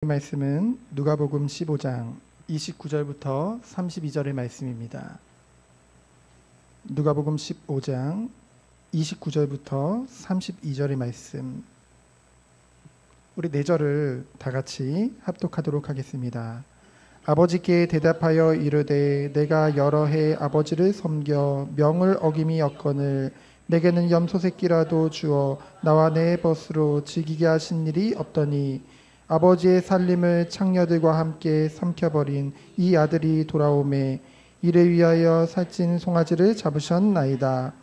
말씀은 누가복음 15장 29절부터 32절의 말씀입니다. 누가복음 15장 29절부터 32절의 말씀, 우리 4절을 다 같이 합독하도록 하겠습니다. 아버지께 대답하여 이르되 내가 여러 해 아버지를 섬겨 명을 어김이 없거늘 내게는 염소 새끼라도 주어 나와 내 벗으로 즐기게 하신 일이 없더니 아버지의 살림을 창녀들과 함께 삼켜버린 이 아들이 돌아오매 이를 위하여 살찐 송아지를 잡으셨나이다.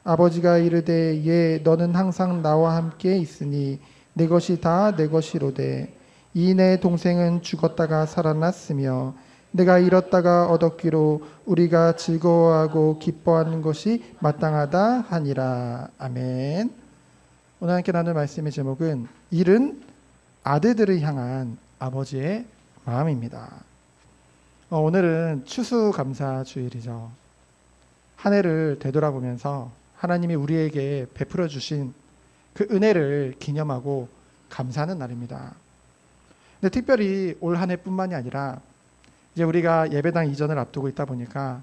아버지가 이르되 예 너는 항상 나와 함께 있으니 내 것이 다 내 것이로되 이 내 동생은 죽었다가 살아났으며 내가 잃었다가 얻었기로 우리가 즐거워하고 기뻐하는 것이 마땅하다 하니라. 아멘. 오늘 함께 나눌 말씀의 제목은 잃은 아들들을 향한 아버지의 마음입니다. 오늘은 추수감사 주일이죠. 한 해를 되돌아보면서 하나님이 우리에게 베풀어 주신 그 은혜를 기념하고 감사하는 날입니다. 근데 특별히 올 한 해뿐만이 아니라 이제 우리가 예배당 이전을 앞두고 있다 보니까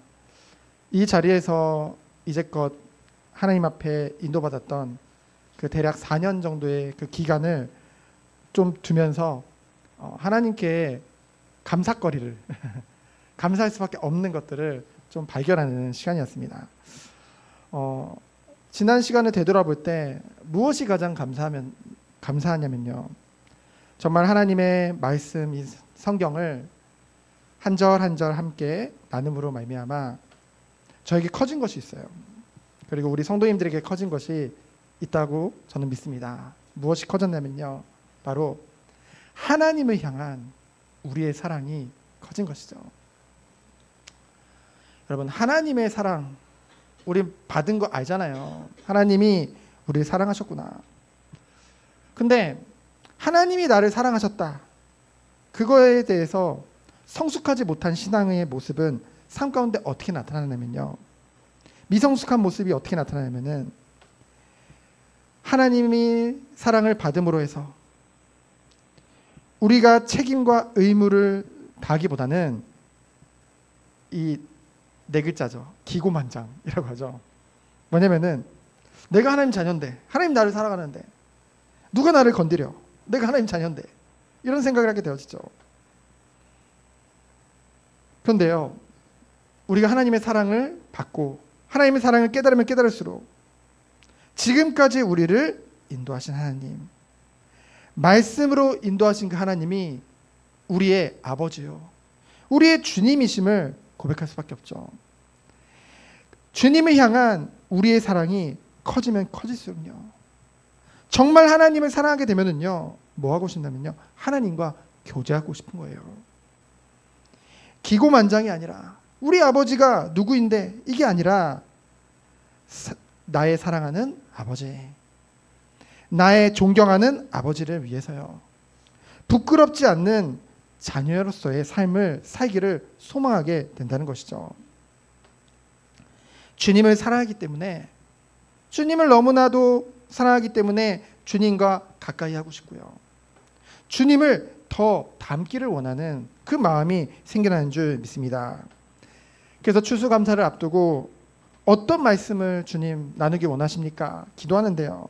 이 자리에서 이제껏 하나님 앞에 인도받았던 그 대략 4년 정도의 그 기간을 좀 두면서 하나님께 감사거리를 감사할 수밖에 없는 것들을 좀 발견하는 시간이었습니다. 지난 시간을 되돌아볼 때 무엇이 가장 감사하냐면요, 정말 하나님의 말씀, 이 성경을 한 절 한 절 함께 나눔으로 말미암아 저에게 커진 것이 있어요. 그리고 우리 성도님들에게 커진 것이 있다고 저는 믿습니다. 무엇이 커졌냐면요, 바로 하나님을 향한 우리의 사랑이 커진 것이죠. 여러분, 하나님의 사랑 우리 받은 거 알잖아요. 하나님이 우리를 사랑하셨구나. 근데 하나님이 나를 사랑하셨다, 그거에 대해서 성숙하지 못한 신앙의 모습은 삶 가운데 어떻게 나타나냐면요, 미성숙한 모습이 어떻게 나타나냐면은 하나님이 사랑을 받음으로 해서 우리가 책임과 의무를 다하기보다는 이 4글자죠. 기고만장이라고 하죠. 뭐냐면은 내가 하나님 자녀인데, 하나님 나를 사랑하는데 누가 나를 건드려, 내가 하나님 자녀인데, 이런 생각을 하게 되어지죠. 그런데요, 우리가 하나님의 사랑을 받고 하나님의 사랑을 깨달으면 깨달을수록 지금까지 우리를 인도하신 하나님, 말씀으로 인도하신 그 하나님이 우리의 아버지요, 우리의 주님이심을 고백할 수밖에 없죠. 주님을 향한 우리의 사랑이 커지면 커질수록요, 정말 하나님을 사랑하게 되면은요, 뭐 하고 싶냐면요, 하나님과 교제하고 싶은 거예요. 기고만장이 아니라 우리 아버지가 누구인데, 이게 아니라 나의 사랑하는 아버지, 나의 존경하는 아버지를 위해서요, 부끄럽지 않는 자녀로서의 삶을 살기를 소망하게 된다는 것이죠. 주님을 사랑하기 때문에, 주님을 너무나도 사랑하기 때문에 주님과 가까이 하고 싶고요, 주님을 더 닮기를 원하는 그 마음이 생겨나는 줄 믿습니다. 그래서 추수감사를 앞두고 어떤 말씀을 주님 나누기 원하십니까? 기도하는데요,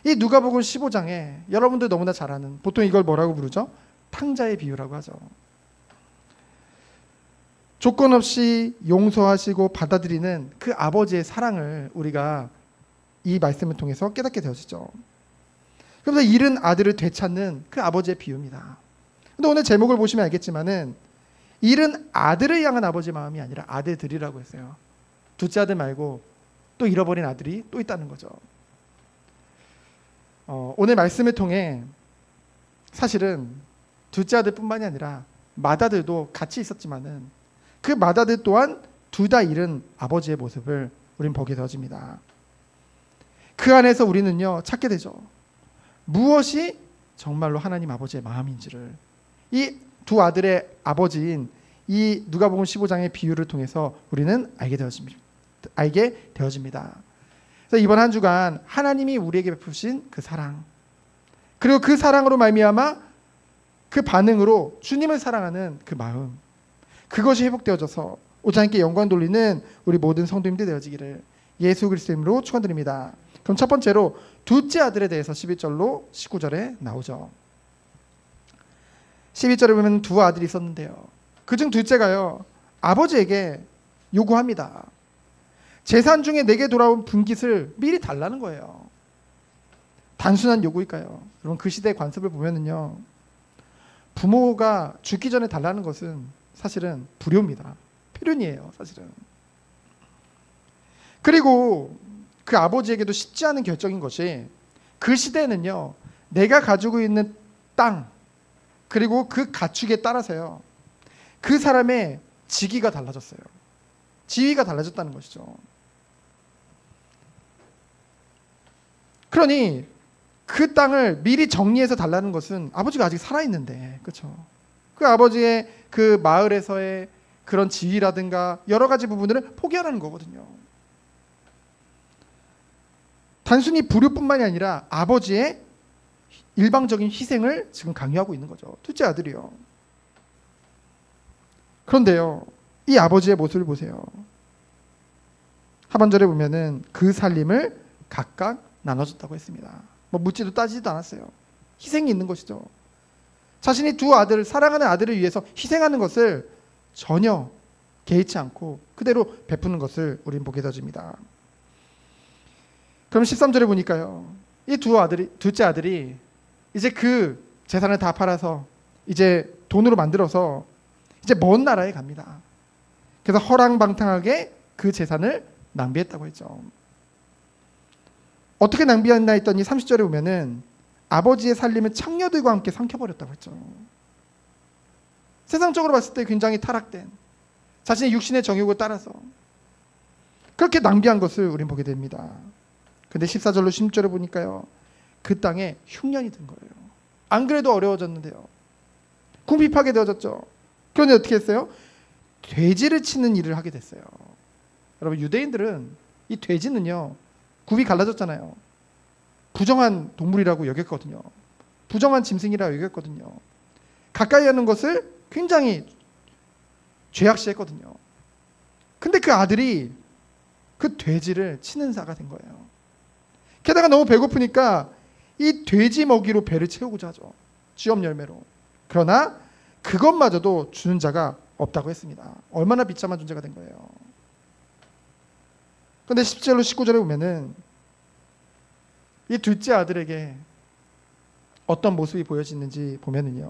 이 누가복음 15장에 여러분들 너무나 잘 아는, 보통 이걸 뭐라고 부르죠? 탕자의 비유라고 하죠. 조건 없이 용서하시고 받아들이는 그 아버지의 사랑을 우리가 이 말씀을 통해서 깨닫게 되어지죠. 그래서 잃은 아들을 되찾는 그 아버지의 비유입니다. 근데 오늘 제목을 보시면 알겠지만은 잃은 아들을 향한 아버지의 마음이 아니라 아들들이라고 했어요. 둘째 아들 말고 또 잃어버린 아들이 또 있다는 거죠. 오늘 말씀을 통해 사실은 둘째 아들뿐만이 아니라 맏아들도 같이 있었지만은 그 맏아들 또한 둘 다 잃은 아버지의 모습을 우리는 보게 되어집니다. 그 안에서 우리는요, 찾게 되죠. 무엇이 정말로 하나님 아버지의 마음인지를. 이 두 아들의 아버지인 이 누가복음 15장의 비유를 통해서 우리는 알게 되어집니다. 그래서 이번 한 주간 하나님이 우리에게 베푸신 그 사랑, 그리고 그 사랑으로 말미암아 그 반응으로 주님을 사랑하는 그 마음, 그것이 회복되어져서 오직 하나님께 영광 돌리는 우리 모든 성도님들 되어지기를 예수 그리스도의 이름으로 축원드립니다. 그럼 첫 번째로 둘째 아들에 대해서 11절로 19절에 나오죠. 12절에 보면 두 아들이 있었는데요. 그중 둘째가요, 아버지에게 요구합니다. 재산 중에 내게 돌아온 분깃을 미리 달라는 거예요. 단순한 요구일까요? 여러분, 그 시대의 관습을 보면은요, 부모가 죽기 전에 달라는 것은 사실은 불효입니다. 필연이에요, 사실은. 그리고 그 아버지에게도 쉽지 않은 결정인 것이, 그 시대에는요, 내가 가지고 있는 땅 그리고 그 가축에 따라서요, 그 사람의 직위가 달라졌어요. 지위가 달라졌다는 것이죠. 그러니 그 땅을 미리 정리해서 달라는 것은 아버지가 아직 살아있는데, 그렇죠? 그 아버지의 그 마을에서의 그런 지위라든가 여러 가지 부분들을 포기하라는 거거든요. 단순히 불효뿐만이 아니라 아버지의 일방적인 희생을 지금 강요하고 있는 거죠. 둘째 아들이요. 그런데요, 이 아버지의 모습을 보세요. 하반절에 보면은 그 살림을 각각 나눠줬다고 했습니다. 뭐 묻지도 따지지도 않았어요. 희생이 있는 것이죠. 자신이 두 아들, 사랑하는 아들을 위해서 희생하는 것을 전혀 개의치 않고 그대로 베푸는 것을 우린 보게 되어집니다. 그럼 13절에 보니까요, 이 둘째 아들이 이제 그 재산을 다 팔아서 이제 돈으로 만들어서 이제 먼 나라에 갑니다. 그래서 허랑방탕하게 그 재산을 낭비했다고 했죠. 어떻게 낭비했나 했더니 30절에 보면은 아버지의 살림을 창녀들과 함께 삼켜버렸다고 했죠. 세상적으로 봤을 때 굉장히 타락된, 자신의 육신의 정욕을 따라서 그렇게 낭비한 것을 우린 보게 됩니다. 근데 14절로 16절에 보니까요, 그 땅에 흉년이 든 거예요. 안 그래도 어려워졌는데요, 궁핍하게 되어졌죠. 그런데 어떻게 했어요? 돼지를 치는 일을 하게 됐어요. 여러분, 유대인들은 이 돼지는요, 굽이 갈라졌잖아요. 부정한 동물이라고 여겼거든요. 부정한 짐승이라고 여겼거든요. 가까이 하는 것을 굉장히 죄악시했거든요. 근데 그 아들이 그 돼지를 치는 자가 된 거예요. 게다가 너무 배고프니까 이 돼지 먹이로 배를 채우고자 하죠. 쥐업 열매로. 그러나 그것마저도 주는 자가 없다고 했습니다. 얼마나 비참한 존재가 된 거예요. 그런데 10절로 19절에 보면은 이 둘째 아들에게 어떤 모습이 보여지는지 보면은요,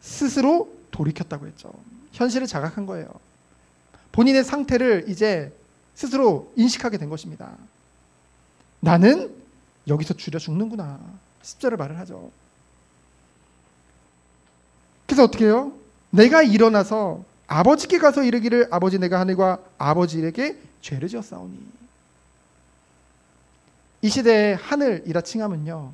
스스로 돌이켰다고 했죠. 현실을 자각한 거예요. 본인의 상태를 이제 스스로 인식하게 된 것입니다. 나는 여기서 줄여 죽는구나. 10절을 말을 하죠. 그래서 어떻게 해요? 내가 일어나서 아버지께 가서 이르기를, 아버지, 내가 하늘과 아버지에게 죄를 지었사오니. 이 시대의 하늘이라 칭함은요,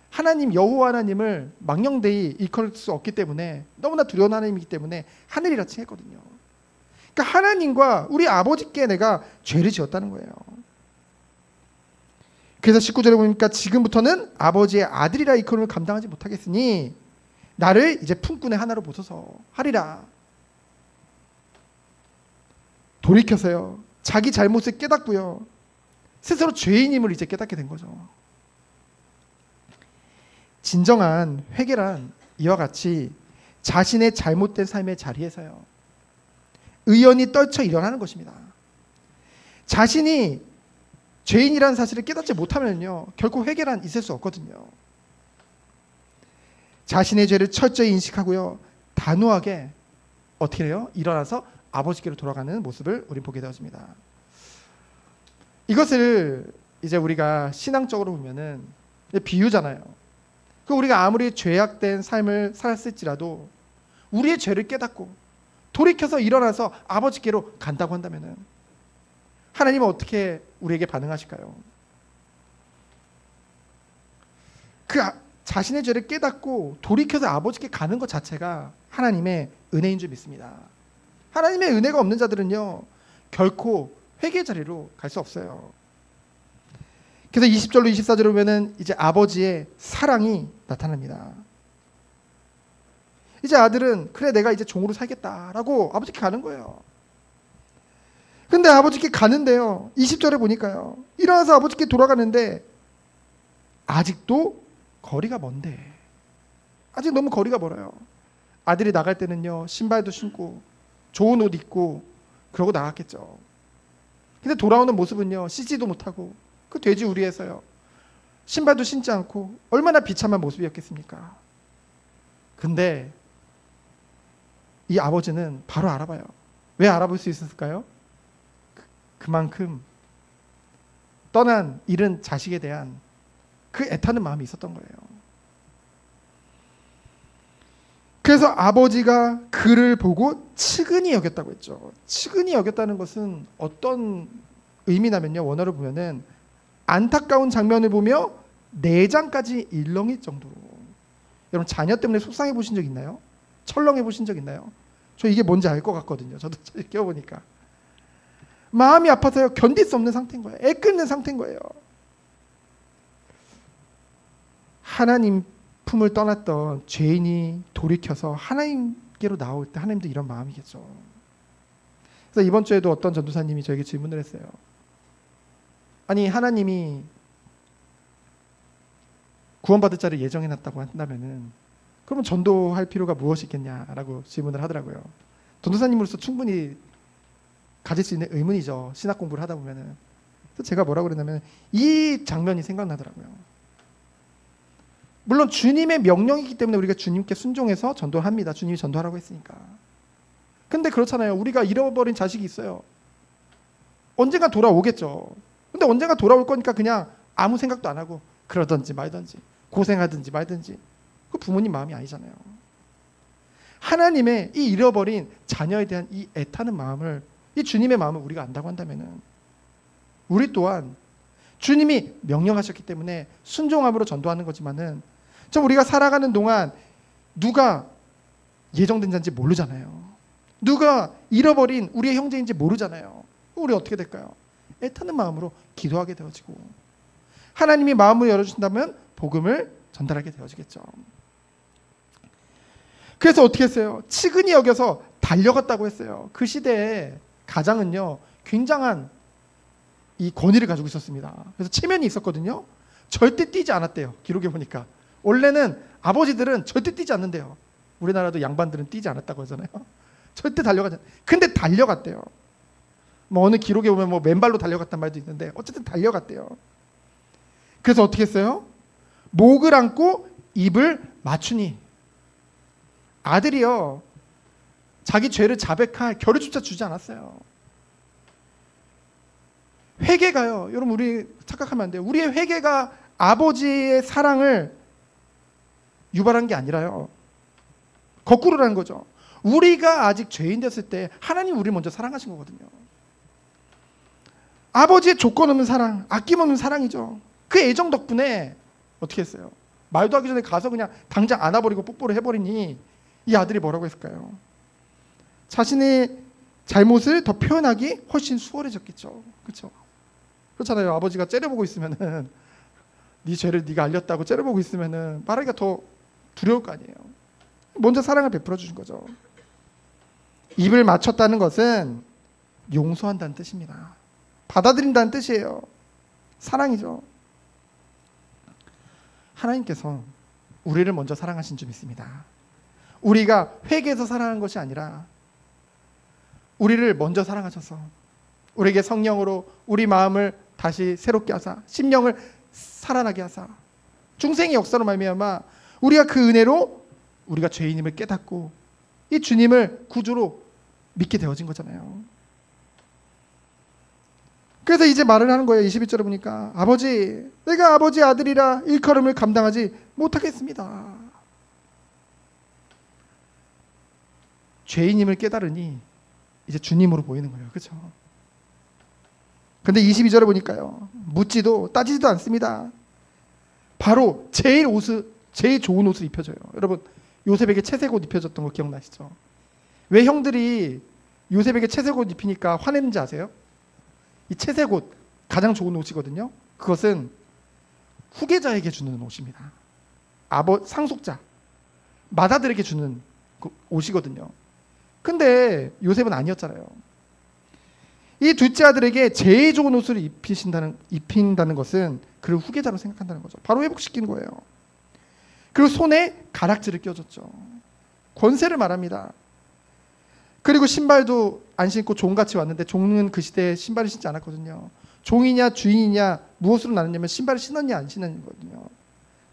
하나님, 여호와 하나님을 망령되이 일컬을 수 없기 때문에, 너무나 두려운 하나님이기 때문에 하늘이라 칭했거든요. 그러니까 하나님과 우리 아버지께 내가 죄를 지었다는 거예요. 그래서 19절에 보니까 지금부터는 아버지의 아들이라 일컬음을 감당하지 못하겠으니 나를 이제 품꾼의 하나로 보소서 하리라. 돌이켜서요, 자기 잘못을 깨닫고요, 스스로 죄인임을 이제 깨닫게 된 거죠. 진정한 회개란 이와 같이 자신의 잘못된 삶의 자리에서요, 의연히 떨쳐 일어나는 것입니다. 자신이 죄인이라는 사실을 깨닫지 못하면요, 결코 회개란 있을 수 없거든요. 자신의 죄를 철저히 인식하고요, 단호하게 어떻게 해요? 일어나서 아버지께로 돌아가는 모습을 우리 보게 되어집니다. 이것을 이제 우리가 신앙적으로 보면은 비유잖아요. 그 우리가 아무리 죄악된 삶을 살았을지라도 우리의 죄를 깨닫고 돌이켜서 일어나서 아버지께로 간다고 한다면은 하나님은 어떻게 우리에게 반응하실까요? 그 자신의 죄를 깨닫고 돌이켜서 아버지께 가는 것 자체가 하나님의 은혜인 줄 믿습니다. 하나님의 은혜가 없는 자들은요, 결코 회개의 자리로 갈 수 없어요. 그래서 20절로 24절에 보면은 이제 아버지의 사랑이 나타납니다. 이제 아들은 그래 내가 이제 종으로 살겠다라고 아버지께 가는 거예요. 근데 아버지께 가는데요. 20절에 보니까요. 일어나서 아버지께 돌아가는데 아직도 거리가 먼데. 아직 너무 거리가 멀어요. 아들이 나갈 때는요. 신발도 신고 좋은 옷 입고 그러고 나갔겠죠. 근데 돌아오는 모습은요. 씻지도 못하고 그 돼지 우리에서요. 신발도 신지 않고 얼마나 비참한 모습이었겠습니까? 근데 이 아버지는 바로 알아봐요. 왜 알아볼 수 있었을까요? 그만큼 떠난 잃은 자식에 대한 그 애타는 마음이 있었던 거예요. 그래서 아버지가 그를 보고 측은히 여겼다고 했죠. 측은히 여겼다는 것은 어떤 의미냐면요. 원어를 보면은 안타까운 장면을 보며 내장까지 일렁일 정도로. 여러분 자녀 때문에 속상해 보신 적 있나요? 철렁해 보신 적 있나요? 저 이게 뭔지 알 것 같거든요. 저도 껴보니까 마음이 아파서요. 견딜 수 없는 상태인 거예요. 애 끊는 상태인 거예요. 하나님 품을 떠났던 죄인이 돌이켜서 하나님께로 나올 때 하나님도 이런 마음이겠죠. 그래서 이번 주에도 어떤 전도사님이 저에게 질문을 했어요. 아니 하나님이 구원받을 자를 예정해놨다고 한다면은 그러면 전도할 필요가 무엇이 있겠냐라고 질문을 하더라고요. 전도사님으로서 충분히 가질 수 있는 의문이죠. 신학 공부를 하다 보면은. 그래서 제가 뭐라고 그랬냐면 이 장면이 생각나더라고요. 물론 주님의 명령이기 때문에 우리가 주님께 순종해서 전도합니다. 주님이 전도하라고 했으니까. 근데 그렇잖아요. 우리가 잃어버린 자식이 있어요. 언젠가 돌아오겠죠. 근데 언젠가 돌아올 거니까 그냥 아무 생각도 안 하고 그러든지 말든지 고생하든지 말든지 그 부모님 마음이 아니잖아요. 하나님의 이 잃어버린 자녀에 대한 이 애타는 마음을, 이 주님의 마음을 우리가 안다고 한다면은 우리 또한 주님이 명령하셨기 때문에 순종함으로 전도하는 거지만은 좀 우리가 살아가는 동안 누가 예정된 자인지 모르잖아요. 누가 잃어버린 우리의 형제인지 모르잖아요. 우리 어떻게 될까요? 애타는 마음으로 기도하게 되어지고 하나님이 마음을 열어주신다면 복음을 전달하게 되어지겠죠. 그래서 어떻게 했어요? 측은히 여겨서 달려갔다고 했어요. 그 시대에 가장은요 굉장한 이 권위를 가지고 있었습니다. 그래서 체면이 있었거든요. 절대 뛰지 않았대요. 기록에 보니까 원래는 아버지들은 절대 뛰지 않는데요. 우리나라도 양반들은 뛰지 않았다고 하잖아요. 절대 달려가지. 근데 달려갔대요. 뭐 어느 기록에 보면 뭐 맨발로 달려갔단 말도 있는데 어쨌든 달려갔대요. 그래서 어떻게 했어요? 목을 안고 입을 맞추니. 아들이요 자기 죄를 자백할 겨를조차 주지 않았어요. 회개가요, 여러분 우리 착각하면 안 돼요. 우리의 회개가 아버지의 사랑을 유발한 게 아니라요 거꾸로라는 거죠. 우리가 아직 죄인 됐을 때 하나님 우리를 먼저 사랑하신 거거든요. 아버지의 조건 없는 사랑, 아낌없는 사랑이죠. 그 애정 덕분에 어떻게 했어요? 말도 하기 전에 가서 그냥 당장 안아버리고 뽀뽀를 해버리니 이 아들이 뭐라고 했을까요? 자신의 잘못을 더 표현하기 훨씬 수월해졌겠죠. 그렇죠? 그렇잖아요. 아버지가 째려보고 있으면은 네 죄를 네가 알렸다고 째려보고 있으면은 말하기가 더 두려울 거 아니에요. 먼저 사랑을 베풀어 주신 거죠. 입을 맞췄다는 것은 용서한다는 뜻입니다. 받아들인다는 뜻이에요. 사랑이죠. 하나님께서 우리를 먼저 사랑하신 줄 믿습니다. 우리가 회개해서 사랑한 것이 아니라 우리를 먼저 사랑하셔서 우리에게 성령으로 우리 마음을 다시 새롭게 하사 심령을 살아나게 하사 중생의 역사로 말미암아 우리가 그 은혜로 우리가 죄인임을 깨닫고 이 주님을 구주로 믿게 되어진 거잖아요. 그래서 이제 말을 하는 거예요. 21절에 보니까 아버지, 내가 아버지 아들이라 일컬음을 감당하지 못하겠습니다. 죄인임을 깨달으니 이제 주님으로 보이는 거예요. 그렇죠? 근데 22절에 보니까요 묻지도 따지지도 않습니다. 바로 제일 좋은 옷을 입혀줘요. 여러분 요셉에게 채색 옷 입혀줬던 거 기억나시죠? 왜 형들이 요셉에게 채색 옷 입히니까 화내는지 아세요? 이 채색 옷 가장 좋은 옷이거든요. 그것은 후계자에게 주는 옷입니다. 상속자 마다들에게 주는 오시거든요. 근데 요셉은 아니었잖아요. 이 둘째 아들에게 제일 좋은 옷을 입힌다는 것은 그를 후계자로 생각한다는 거죠. 바로 회복시키는 거예요. 그리고 손에 가락지를 껴줬죠. 권세를 말합니다. 그리고 신발도 안 신고 종같이 왔는데 종은 그 시대에 신발을 신지 않았거든요. 종이냐 주인이냐 무엇으로 나누냐면 신발을 신었냐 안 신었냐거든요.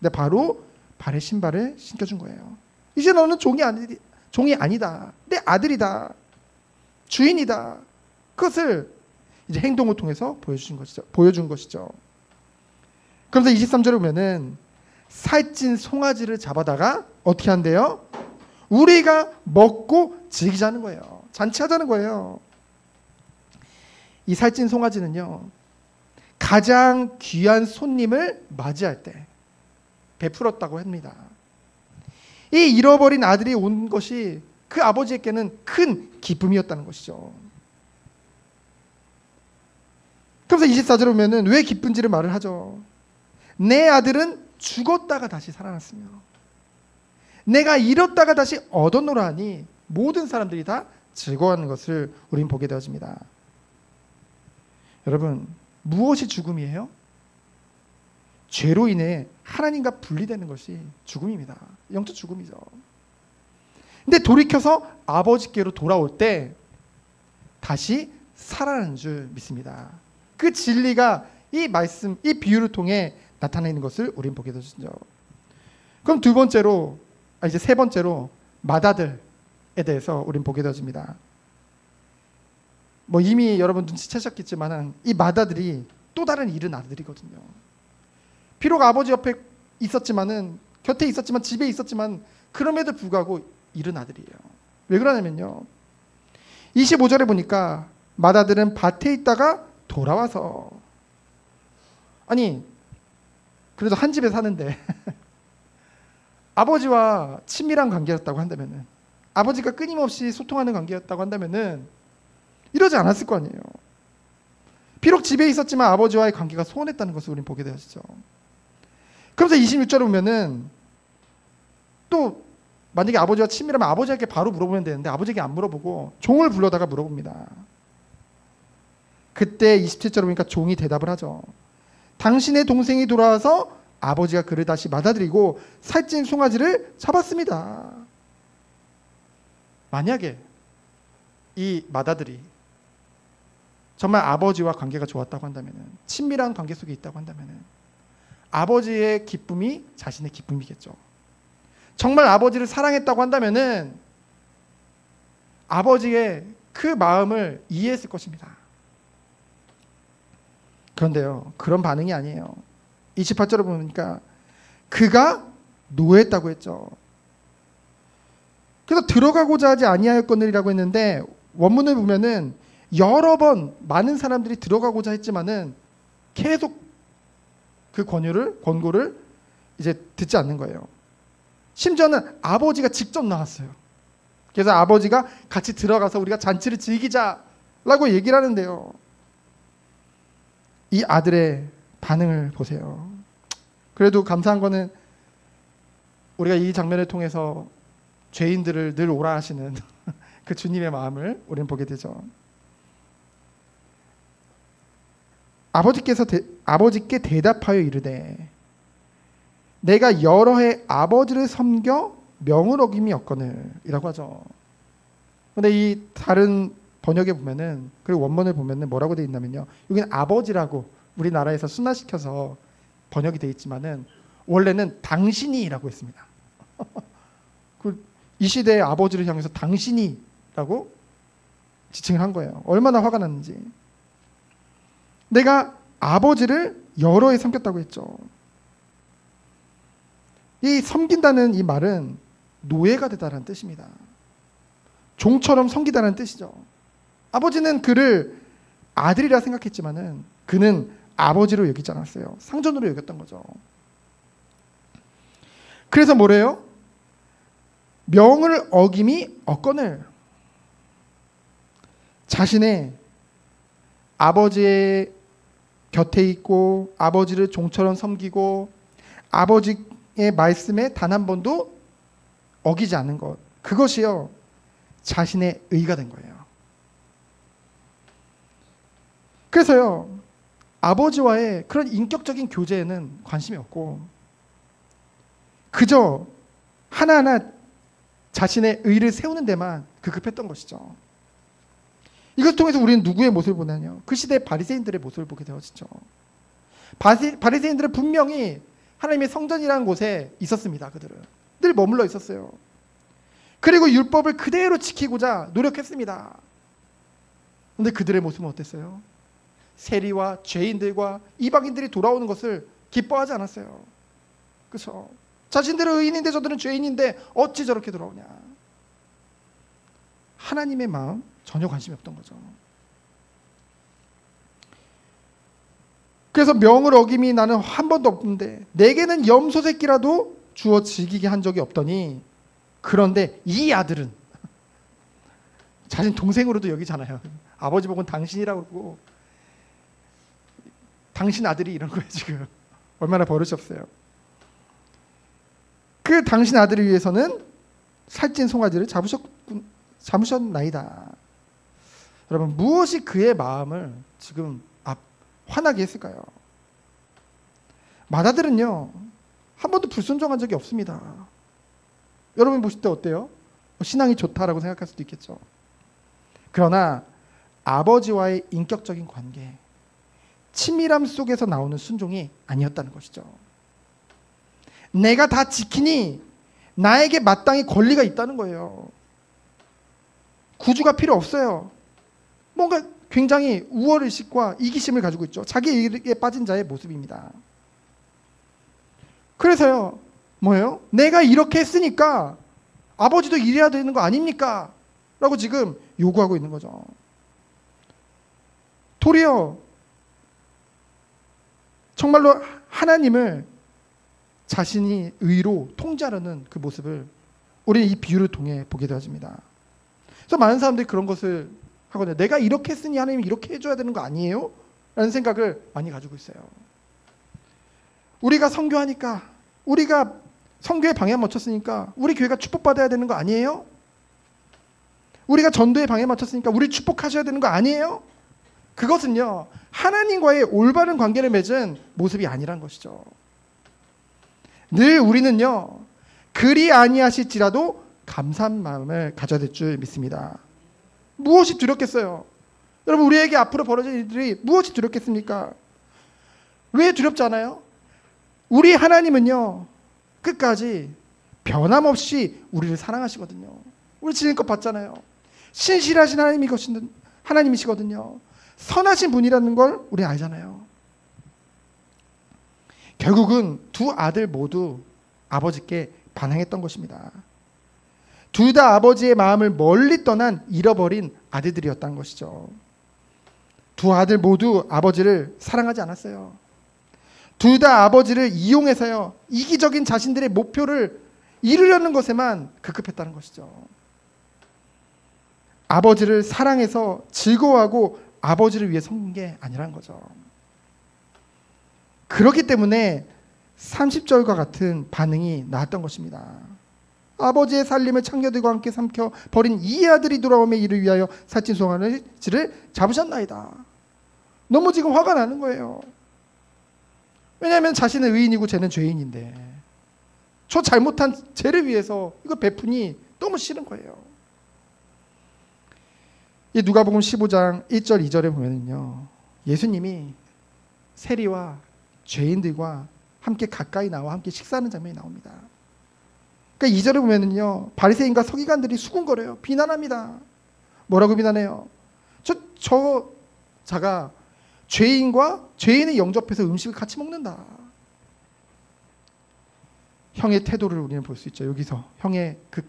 근데 바로 발에 신발을 신겨준 거예요. 이제 너는 종이 아니다. 내 아들이다. 주인이다. 그것을 이제 행동을 통해서 보여준 것이죠. 그래서 23절에 보면은 살찐 송아지를 잡아다가 어떻게 한대요? 우리가 먹고 즐기자는 거예요. 잔치하자는 거예요. 이 살찐 송아지는요, 가장 귀한 손님을 맞이할 때 베풀었다고 합니다. 이 잃어버린 아들이 온 것이 그 아버지에게는 큰 기쁨이었다는 것이죠. 그래서 24절에 보면은 왜 기쁜지를 말을 하죠. 내 아들은 죽었다가 다시 살아났으며 내가 잃었다가 다시 얻었노라 하니 모든 사람들이 다 즐거워하는 것을 우린 보게 되어집니다. 여러분, 무엇이 죽음이에요? 죄로 인해 하나님과 분리되는 것이 죽음입니다. 영적 죽음이죠. 근데 돌이켜서 아버지께로 돌아올 때 다시 살아나는 줄 믿습니다. 그 진리가 이 말씀, 이 비유를 통해 나타내는 것을 우린 보게 되죠. 그럼 이제 세 번째로 맏아들에 대해서 우린 보게 되어집니다. 이미 여러분 눈치채셨겠지만 이 맏아들이 또 다른 잃은 아들이거든요. 비록 아버지 옆에 있었지만은 곁에 있었지만 집에 있었지만 그럼에도 불구하고 잃은 아들이에요. 왜 그러냐면요. 25절에 보니까 맏아들은 밭에 있다가 돌아와서 그래도 한 집에 사는데 아버지와 친밀한 관계였다고 한다면은 아버지가 끊임없이 소통하는 관계였다고 한다면은 이러지 않았을 거 아니에요. 비록 집에 있었지만 아버지와의 관계가 소원했다는 것을 우리는 보게 되었죠. 그러면서 26절에 보면은 또 만약에 아버지와 친밀하면 아버지에게 바로 물어보면 되는데 아버지에게 안 물어보고 종을 불러다가 물어봅니다. 그때 27절에 보니까 종이 대답을 하죠. 당신의 동생이 돌아와서 아버지가 그를 다시 맞아들이고 살찐 송아지를 잡았습니다. 만약에 이 맏아들이 정말 아버지와 관계가 좋았다고 한다면, 친밀한 관계 속에 있다고 한다면 아버지의 기쁨이 자신의 기쁨이겠죠. 정말 아버지를 사랑했다고 한다면 아버지의 그 마음을 이해했을 것입니다. 그런데요, 그런 반응이 아니에요. 28절을 보니까 그가 노했다고 했죠. 그래서 들어가고자 하지 아니하였거니라고 했는데 원문을 보면은 여러 번 많은 사람들이 들어가고자 했지만은 계속 그 권고를 이제 듣지 않는 거예요. 심지어는 아버지가 직접 나왔어요. 그래서 아버지가 같이 들어가서 우리가 잔치를 즐기자라고 얘기를 하는데요. 이 아들의 반응을 보세요. 그래도 감사한 거는 우리가 이 장면을 통해서 죄인들을 늘 오라 하시는 그 주님의 마음을 우리는 보게 되죠. 아버지께 대답하여 이르되 내가 여러 해 아버지를 섬겨 명을 어김이 없거늘 이라고 하죠. 근데 이 다른 번역에 보면은, 그리고 원문을 보면은 뭐라고 되어 있냐면요, 여기는 아버지라고 우리나라에서 순화시켜서 번역이 되어 있지만은 원래는 당신이라고 했습니다. 이 시대의 아버지를 향해서 당신이라고 지칭을 한 거예요. 얼마나 화가 났는지. 내가 아버지를 여러 해 섬겼다고 했죠. 이 섬긴다는 이 말은 노예가 되다라는 뜻입니다. 종처럼 섬기다라는 뜻이죠. 아버지는 그를 아들이라 생각했지만은 그는 아버지로 여기지 않았어요. 상전으로 여겼던 거죠. 그래서 뭐래요? 명을 어김이 없거늘. 자신의 아버지의 곁에 있고 아버지를 종처럼 섬기고 아버지의 말씀에 단 한 번도 어기지 않는 것, 그것이요, 자신의 의가 된 거예요. 그래서요, 아버지와의 그런 인격적인 교제에는 관심이 없고 그저 하나하나 자신의 의를 세우는 데만 급급했던 것이죠. 이것을 통해서 우리는 누구의 모습을 보냐면요, 그 시대 바리새인들의 모습을 보게 되어지죠. 바리새인들은 분명히 하나님의 성전이라는 곳에 있었습니다. 그들은 늘 머물러 있었어요. 그리고 율법을 그대로 지키고자 노력했습니다. 그런데 그들의 모습은 어땠어요? 세리와 죄인들과 이방인들이 돌아오는 것을 기뻐하지 않았어요. 그렇죠? 자신들은 의인인데 저들은 죄인인데 어찌 저렇게 돌아오냐. 하나님의 마음 전혀 관심이 없던 거죠. 그래서 명을 어김이 나는 한 번도 없는데 내게는 염소 새끼라도 주어 즐기게 한 적이 없더니, 그런데 이 아들은 자신 동생으로도 여기잖아요. 아버지 보고는 당신이라고 그러고, 당신 아들이 이런 거예요. 지금 얼마나 버릇이 없어요. 그 당신 아들을 위해서는 살찐 송아지를 잡으셨나이다. 여러분, 무엇이 그의 마음을 지금 화나게 했을까요? 맏아들은요, 한 번도 불순종한 적이 없습니다. 여러분 보실 때 어때요? 신앙이 좋다라고 생각할 수도 있겠죠. 그러나 아버지와의 인격적인 관계, 친밀함 속에서 나오는 순종이 아니었다는 것이죠. 내가 다 지키니 나에게 마땅히 권리가 있다는 거예요. 구주가 필요 없어요. 뭔가 굉장히 우월의식과 이기심을 가지고 있죠. 자기 일에 빠진 자의 모습입니다. 그래서요, 뭐예요? 내가 이렇게 했으니까 아버지도 이래야 되는 거 아닙니까? 라고 지금 요구하고 있는 거죠. 도리어 정말로 하나님을 자신이 의로 통제하려는 그 모습을 우리는 이 비유를 통해 보게 되어집니다. 그래서 많은 사람들이 그런 것을 하거든요. 내가 이렇게 했으니 하나님이 이렇게 해줘야 되는 거 아니에요? 라는 생각을 많이 가지고 있어요. 우리가 선교하니까, 우리가 선교에 방향 맞췄으니까 우리 교회가 축복받아야 되는 거 아니에요? 우리가 전도에 방향 맞췄으니까 우리 축복하셔야 되는 거 아니에요? 그것은요, 하나님과의 올바른 관계를 맺은 모습이 아니란 것이죠. 늘 우리는요, 그리 아니하실지라도 감사한 마음을 가져야 될 줄 믿습니다. 무엇이 두렵겠어요? 여러분, 우리에게 앞으로 벌어질 일들이 무엇이 두렵겠습니까? 왜 두렵지 않아요? 우리 하나님은요, 끝까지 변함없이 우리를 사랑하시거든요. 우리 지금껏 봤잖아요. 신실하신 하나님이시거든요. 선하신 분이라는 걸 우리 알잖아요. 결국은 두 아들 모두 아버지께 반항했던 것입니다. 둘 다 아버지의 마음을 멀리 떠난 잃어버린 아들들이었다는 것이죠. 두 아들 모두 아버지를 사랑하지 않았어요. 둘 다 아버지를 이용해서요, 이기적인 자신들의 목표를 이루려는 것에만 급급했다는 것이죠. 아버지를 사랑해서 즐거워하고 아버지를 위해 섬긴 게 아니란 거죠. 그렇기 때문에 30절과 같은 반응이 나왔던 것입니다. 아버지의 살림을 창녀들과 함께 삼켜 버린 이 아들이 돌아오매 이를 위하여 살찐 송아지를 잡으셨나이다. 너무 지금 화가 나는 거예요. 왜냐하면 자신은 의인이고 쟤는 죄인인데 저 잘못한 죄를 위해서 이거 베푸니 너무 싫은 거예요. 이 누가복음 15장 1절 2절에 보면요, 예수님이 세리와 죄인들과 함께 가까이 나와 함께 식사하는 장면이 나옵니다. 그러니까 2절에 보면요, 바리새인과 서기관들이 수군거려요. 비난합니다. 뭐라고 비난해요? 저 자가 죄인과 죄인의 영접해서 음식을 같이 먹는다. 형의 태도를 우리는 볼 수 있죠. 여기서 형의 그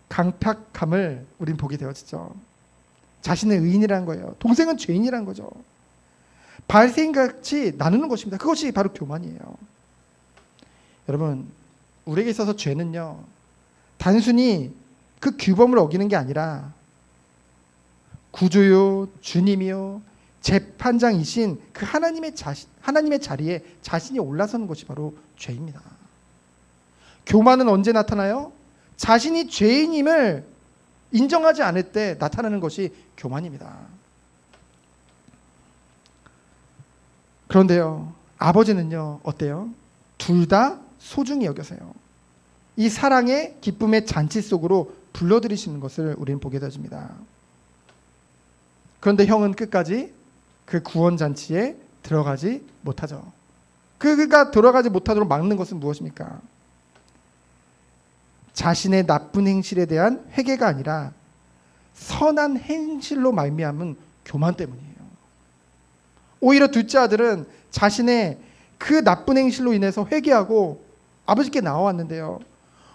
강팍함을 우리는 보게 되어지죠. 자신의 의인이라는 거예요. 동생은 죄인이라는 거죠. 바리새인같이 나누는 것입니다. 그것이 바로 교만이에요. 여러분, 우리에게 있어서 죄는요, 단순히 그 규범을 어기는 게 아니라 구주요, 주님이요, 재판장이신 그 하나님의 자리에 자신이 올라서는 것이 바로 죄입니다. 교만은 언제 나타나요? 자신이 죄인임을 인정하지 않을 때 나타나는 것이 교만입니다. 그런데요, 아버지는요, 어때요? 둘 다 소중히 여겨서요. 이 사랑의 기쁨의 잔치 속으로 불러들이시는 것을 우리는 보게 되어집니다. 그런데 형은 끝까지 그 구원 잔치에 들어가지 못하죠. 그가 들어가지 못하도록 막는 것은 무엇입니까? 자신의 나쁜 행실에 대한 회개가 아니라 선한 행실로 말미암은 교만 때문이에요. 오히려 둘째 아들은 자신의 그 나쁜 행실로 인해서 회개하고 아버지께 나와왔는데요,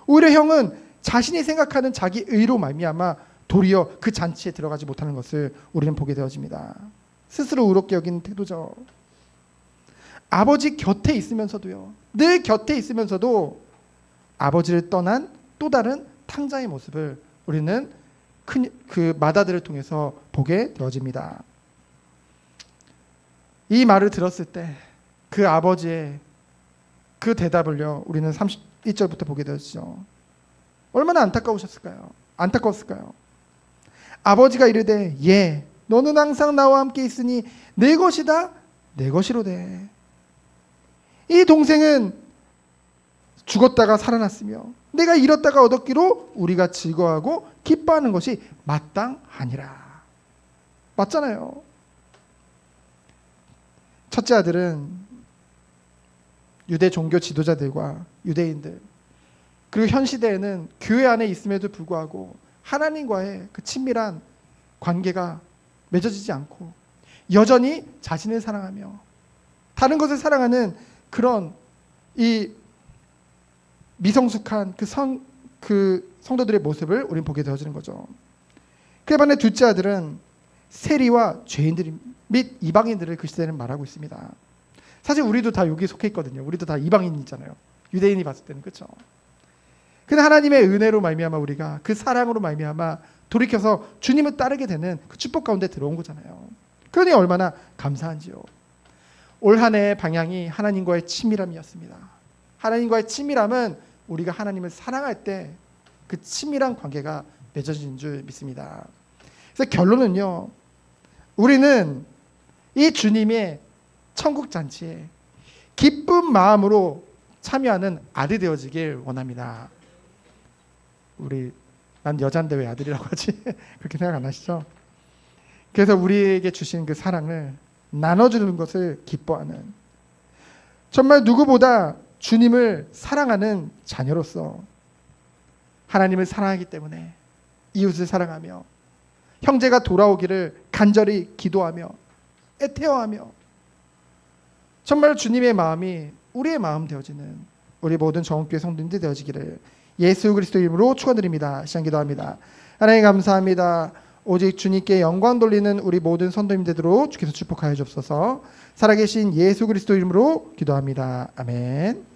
오히려 형은 자신이 생각하는 자기 의로 말미암아 도리어 그 잔치에 들어가지 못하는 것을 우리는 보게 되어집니다. 스스로 의롭게 여기는 태도죠. 아버지 곁에 있으면서도요, 늘 곁에 있으면서도 아버지를 떠난 또 다른 탕자의 모습을 우리는 그 맏아들을 통해서 보게 되어집니다. 이 말을 들었을 때 그 아버지의 그 대답을요, 우리는 31절부터 보게 되었죠. 얼마나 안타까웠을까요? 아버지가 이르되 예, 너는 항상 나와 함께 있으니 내 것이다 내 것이로되. 이 동생은 죽었다가 살아났으며 내가 잃었다가 얻었기로 우리가 즐거워하고 기뻐하는 것이 마땅하니라. 맞잖아요. 첫째 아들은 유대 종교 지도자들과 유대인들, 그리고 현 시대에는 교회 안에 있음에도 불구하고 하나님과의 그 친밀한 관계가 맺어지지 않고 여전히 자신을 사랑하며 다른 것을 사랑하는 그런 이 미성숙한 그 성도들의 모습을 우리는 보게 되어지는 거죠. 그에 반해 둘째 아들은 세리와 죄인들 및 이방인들을 그 시대는 말하고 있습니다. 사실 우리도 다 여기 속해 있거든요. 우리도 다 이방인이잖아요. 유대인이 봤을 때는. 그렇죠. 근데 하나님의 은혜로 말미암아 우리가 그 사랑으로 말미암아 돌이켜서 주님을 따르게 되는 그 축복 가운데 들어온 거잖아요. 그러니 얼마나 감사한지요. 올 한 해의 방향이 하나님과의 친밀함이었습니다. 하나님과의 친밀함은 우리가 하나님을 사랑할 때 그 친밀한 관계가 맺어지는 줄 믿습니다. 그래서 결론은요, 우리는 이 주님의 천국 잔치에 기쁜 마음으로 참여하는 아들 되어지길 원합니다. 난 여잔데 왜 아들이라고 하지? 그렇게 생각 안 하시죠? 그래서 우리에게 주신 그 사랑을 나눠주는 것을 기뻐하는, 정말 누구보다 주님을 사랑하는 자녀로서 하나님을 사랑하기 때문에 이웃을 사랑하며 형제가 돌아오기를 간절히 기도하며 애태워하며 정말 주님의 마음이 우리의 마음 되어지는 우리 모든 정원교회 성도님들 되어지기를 예수 그리스도 이름으로 축원드립니다. 시간 기도합니다. 하나님 감사합니다. 오직 주님께 영광 돌리는 우리 모든 성도님들 되도록 주께서 축복하여 주옵소서. 살아계신 예수 그리스도 이름으로 기도합니다. 아멘.